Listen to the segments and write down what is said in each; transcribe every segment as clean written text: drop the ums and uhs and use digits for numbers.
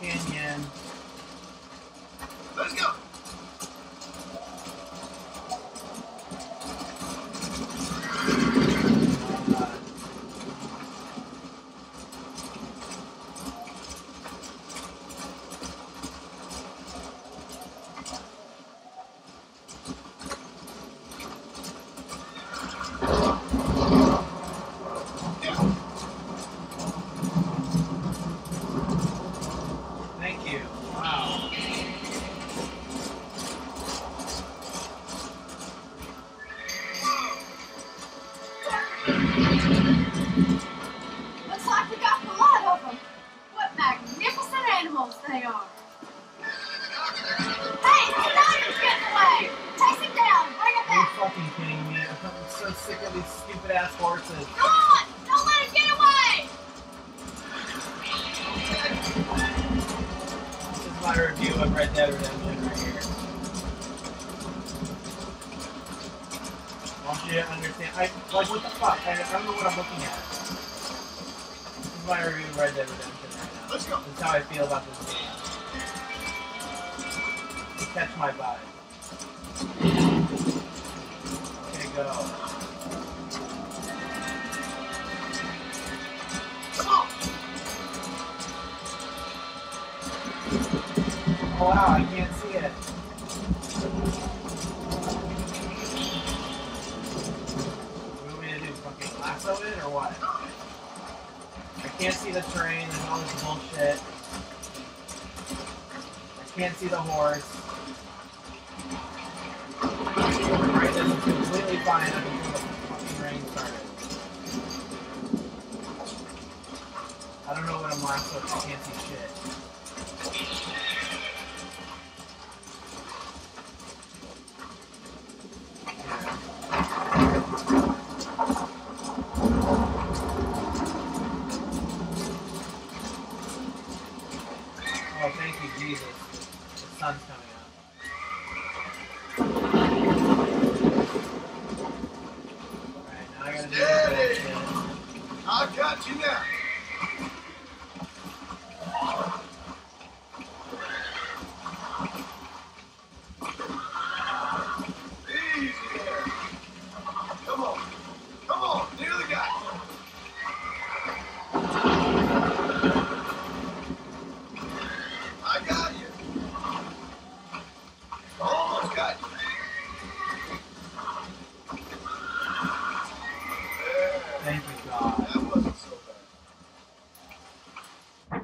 Canyon. Let's go. Thank you. Wow. Looks like we got a lot of them. What magnificent animals they are. Hey, the diamond's getting away. Chase him down. Bring him Are you back. fucking kidding me? I'm so sick of these stupid ass horses. Go on. Don't let him get away. This is my review of Red Dead Redemption right here. I want you to understand. Like, what the fuck? I don't know what I'm looking at. This is my review of Red Dead Redemption right now. Let's go. This is how I feel about this game. You catch my vibe. Okay, go. Come on. Oh wow, I can't see it. What do you want me to do? Fucking lasso it or what? I can't see the terrain and all this bullshit. I can't see the horse. Alright, this is completely fine up until the fucking rain started. I don't know what I'm lassoing. I can't see shit. Oh, thank you, Jesus. The sun's coming up. Alright, now I gotta do this Steady. bullshit. I got you now. Easy there. Come on. Come on. Nearly got you. I got you. Almost got you. There. Thank you, God. That wasn't so bad.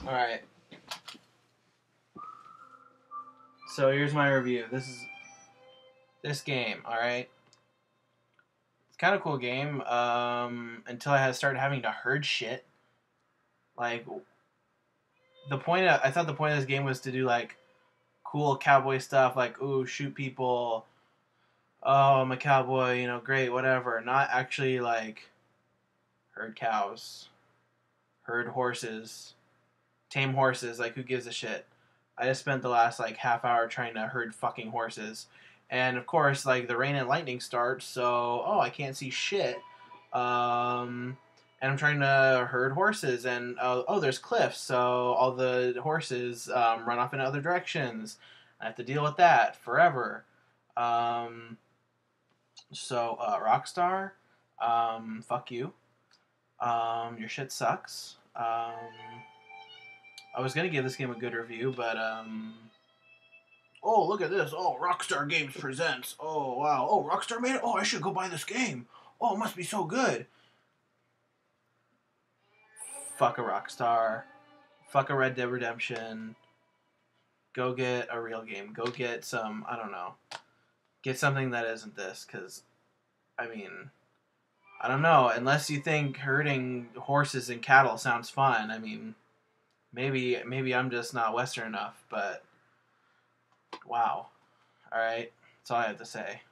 Alright. So here's my review. This is this game, alright? It's kind of a cool game, until I started having to herd shit. Like, I thought the point of this game was to do, like, cool cowboy stuff, like, ooh, shoot people, oh, I'm a cowboy, you know, great, whatever. Not actually, like, herd cows, herd horses, tame horses, like, who gives a shit? I just spent the last, like, half hour trying to herd fucking horses. And, of course, like, the rain and lightning starts, so, oh, I can't see shit. And I'm trying to herd horses, and, oh, there's cliffs, so all the horses run off in other directions. I have to deal with that forever. Rockstar, fuck you. Your shit sucks. I was gonna give this game a good review, but oh, look at this. Oh, Rockstar Games presents. Oh, wow. Oh, Rockstar made it. Oh, I should go buy this game. Oh, it must be so good. Fuck a Rockstar. Fuck a Red Dead Redemption. Go get a real game. Go get some, I don't know. Get something that isn't this, because, I mean, I don't know. Unless you think herding horses and cattle sounds fun, I mean, maybe I'm just not Western enough, but wow. Alright, that's all I have to say.